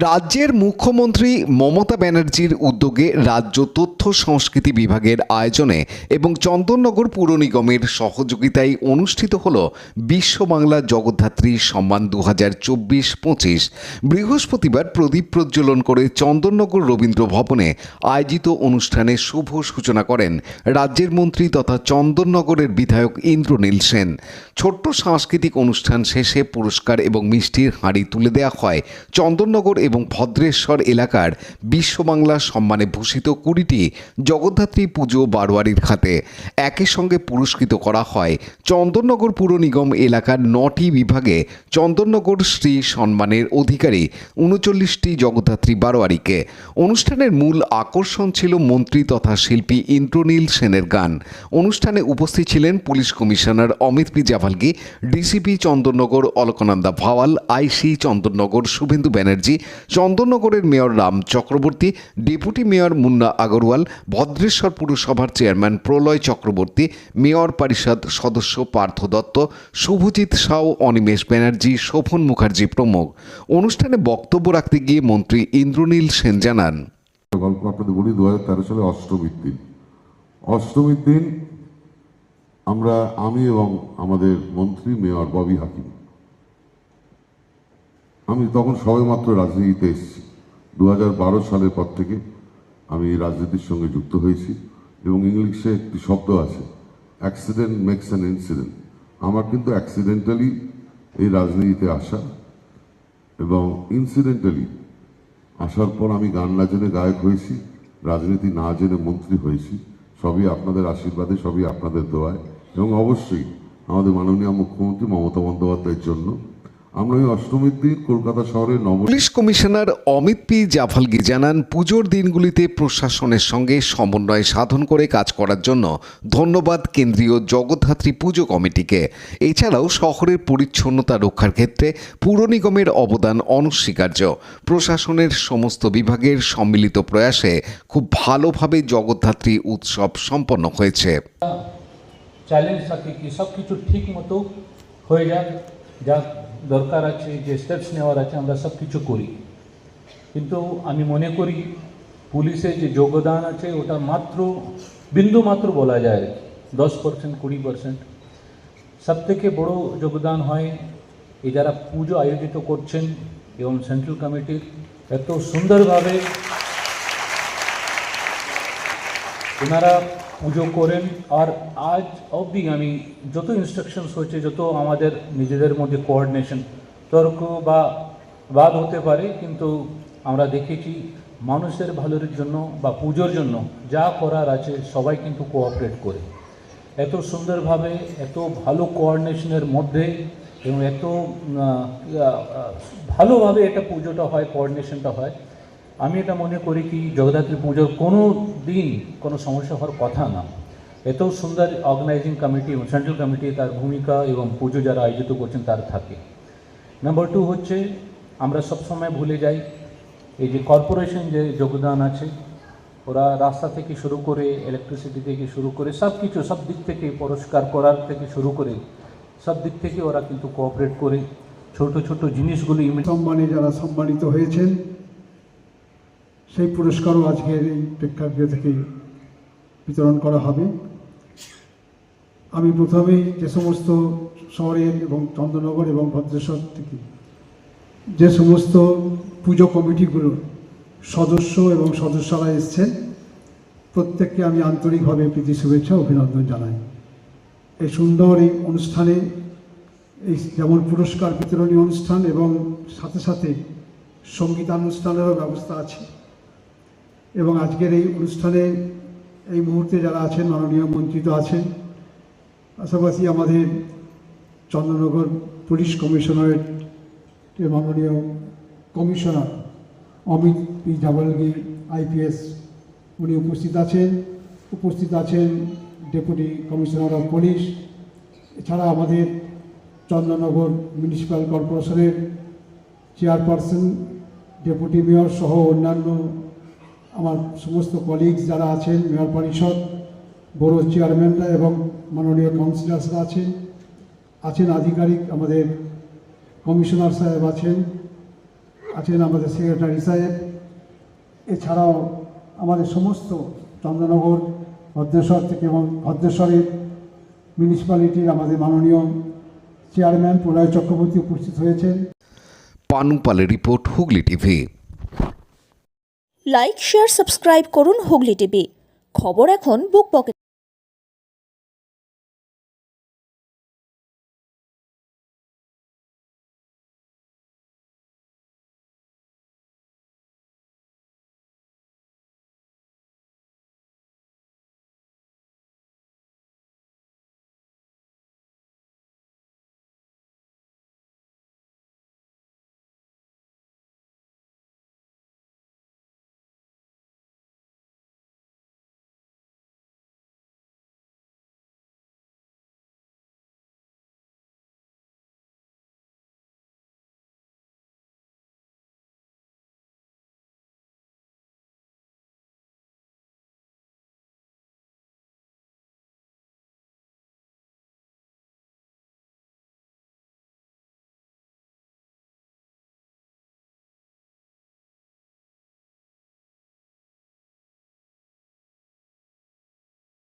রাজ্যের মুখ্যমন্ত্রী মমতা ব্যানার্জির উদ্যোগে রাজ্য তথ্য সংস্কৃতি বিভাগের আয়োজনে এবং চন্দননগর পুর নিগমের সহযোগিতায় অনুষ্ঠিত হল বিশ্ব বাংলা জগদ্ধাত্রী সম্মান 2024-25। বৃহস্পতিবার প্রদীপ প্রজ্বলন করে চন্দননগর রবীন্দ্র ভবনে আয়োজিত অনুষ্ঠানে শুভ সূচনা করেন রাজ্যের মন্ত্রী তথা চন্দননগরের বিধায়ক ইন্দ্রনীল সেন। ছোট্ট সাংস্কৃতিক অনুষ্ঠান শেষে পুরস্কার এবং মিষ্টির হাঁড়ি তুলে দেওয়া হয় চন্দননগর এবং ভদ্রেশ্বর এলাকার বিশ্ব বাংলা সম্মানে ভূষিত 20টি জগদ্ধাত্রী পুজো বারোয়ারির খাতে। একই সঙ্গে পুরস্কৃত করা হয় চন্দননগর পুর নিগম এলাকার 9টি বিভাগে চন্দননগর শ্রী সম্মানের অধিকারী 39টি জগদ্ধাত্রী বারোয়ারিকে। অনুষ্ঠানের মূল আকর্ষণ ছিল মন্ত্রী তথা শিল্পী ইন্দ্রনীল সেনের গান। অনুষ্ঠানে উপস্থিত ছিলেন police commissioner Amit P Javalgi, DCP Chandannagar Alakananda Bhawal, IC Chandannagar Shubhendu Banerjee, চন্দননগরের mayor Ram Chakraborty, deputy mayor Munna Agarwal, Bhadreswar পুরসভার চেয়ারম্যান প্রলয় চক্রবর্তী, মেয়র পরিষদ সদস্য পার্থ দত্ত, শুভজিৎ সাউ, অনিমেষ ব্যানার্জি, শোভন মুখার্জি প্রমুখ। অনুষ্ঠানে বক্তব্য রাখতে গিয়ে মন্ত্রী ইন্দ্রনীল সেন জানান, গল্প আপনাদের বলি, 2013 সালে অষ্টমীর দিন আমি এবং আমাদের মন্ত্রী মেয়র ববি হাকিম, আমি তখন সবেমাত্র রাজনীতিতে এসেছি। 2012 সালের পর থেকে আমি রাজনীতির সঙ্গে যুক্ত হয়েছি এবং ইংলিশে একটি শব্দ আছে, অ্যাক্সিডেন্ট মেক্স অ্যান ইনসিডেন্ট। আমার কিন্তু অ্যাক্সিডেন্টালি এই রাজনীতিতে আসা এবং ইনসিডেন্টালি আসার পর আমি গান না জেনে গায়ক হয়েছি, রাজনীতি না জেনে মন্ত্রী হয়েছি। সবই আপনাদের আশীর্বাদে, সবই আপনাদের দোয়ায় এবং অবশ্যই আমাদের মাননীয় মুখ্যমন্ত্রী মমতা বন্দ্যোপাধ্যায়ের জন্য। আমরা ওই অষ্টমীর দিন কলকাতা শহরের police commissioner Amit P Javalgi জানান, পুজোর দিনগুলিতে প্রশাসনের সঙ্গে সমন্বয় সাধন করে কাজ করার জন্য ধন্যবাদ কেন্দ্রীয় জগদ্ধাত্রী পুজো কমিটিকে। এছাড়াও শহরের পরিচ্ছন্নতা রক্ষার ক্ষেত্রে পুর নিগমের অবদান অনস্বীকার্য। প্রশাসনের সমস্ত বিভাগের সম্মিলিত প্রয়াসে খুব ভালোভাবে জগদ্ধাত্রী উৎসব সম্পন্ন হয়েছে। চ্যালেঞ্জ থাকে কি সব কিছু ঠিক মতো হয়ে যাক, যা দরকার আছে, যে স্টেপস নেওয়ার আছে আমরা সব কিছু করি। কিন্তু আমি মনে করি পুলিশের যে যোগদান আছে ওটা মাত্র বিন্দু মাত্র বলা যায়, 10%, 20%। সব থেকে বড় যোগদান হয় এই যারা পুজো আয়োজিত করছেন এবং সেন্ট্রাল কমিটির এত সুন্দরভাবে ওনারা পুজো করেন। আর আজ অবধি আমি যত ইনস্ট্রাকশনস হয়েছে, যত আমাদের নিজেদের মধ্যে কোঅর্ডিনেশন, তর্ক বা বাদ হতে পারে, কিন্তু আমরা দেখেছি মানুষের ভালোর জন্য বা পুজোর জন্য যা করার আছে সবাই কিন্তু কোঅপারেট করে। এত সুন্দরভাবে, এত ভালো কোঅর্ডিনেশনের মধ্যে এবং এত ভালোভাবে এটা পুজোটা হয়, কোঅর্ডিনেশনটা হয়। আমি এটা মনে করি কি জগদ্ধাত্রী পুজোর কোনো দিন কোনো সমস্যা হওয়ার কথা না। এত সুন্দর অর্গানাইজিং কমিটি এবং সেন্ট্রাল কমিটি তার ভূমিকা এবং পুজো যারা আয়োজিত করছেন তার থাকে। নাম্বার 2 হচ্ছে আমরা সবসময় ভুলে যাই এই যে কর্পোরেশন যে যোগদান আছে, ওরা রাস্তা থেকে শুরু করে ইলেকট্রিসিটি থেকে শুরু করে সব কিছু, সব দিক থেকে পরিষ্কার করার থেকে শুরু করে সব দিক থেকে ওরা কিন্তু কোঅপারেট করে ছোট ছোট জিনিসগুলি সম্মানে যারা সম্মানিত হয়েছেন সেই পুরস্কারও আজকের এই প্রেক্ষাগৃহ থেকে বিতরণ করা হবে। আমি প্রথমেই যে সমস্ত শহরের এবং চন্দননগর এবং ভদ্রেশ্বর থেকে যে সমস্ত পুজো কমিটিগুলোর সদস্য এবং সদস্যরা এসছেন, প্রত্যেককে আমি আন্তরিকভাবে প্রীতি শুভেচ্ছা অভিনন্দন জানাই। এই সুন্দর এই অনুষ্ঠানে এই যেমন পুরস্কার বিতরণী অনুষ্ঠান এবং সাথে সাথে সঙ্গীতানুষ্ঠানেরও ব্যবস্থা আছে। এবং আজকের এই অনুষ্ঠানে এই মুহূর্তে যারা আছেন, মাননীয় মন্ত্রী তো আছেন, পাশাপাশি আমাদের চন্দননগর পুলিশ কমিশনারের মাননীয় commissioner Amit P Javalgi IPS, উনি উপস্থিত আছেন ডেপুটি কমিশনার অফ পুলিশ। এছাড়া আমাদের চন্দননগর মিউনিসিপ্যাল কর্পোরেশনের চেয়ারপারসন, ডেপুটি মেয়র সহ অন্যান্য আমার সমস্ত কলিগস যারা আছেন, মেয়র পরিষদ, বড় চেয়ারম্যানরা এবং মাননীয় কাউন্সিলার্সরা আছেন আধিকারিক, আমাদের কমিশনার সাহেব আছেন, আছেন আমাদের সেক্রেটারি সাহেব, এছাড়াও আমাদের সমস্ত চন্দ্রনগর ভদ্রেশ্বর থেকে এবং ভদ্রেশ্বরের মিউনিসিপ্যালিটির আমাদের মাননীয় চেয়ারম্যান প্রলয় চক্রবর্তী উপস্থিত হয়েছেন। পানু পালের report, Hooghly TV. Like, share, subscribe করুন হুগলি টিভি। খবর এখন বুক পকেট।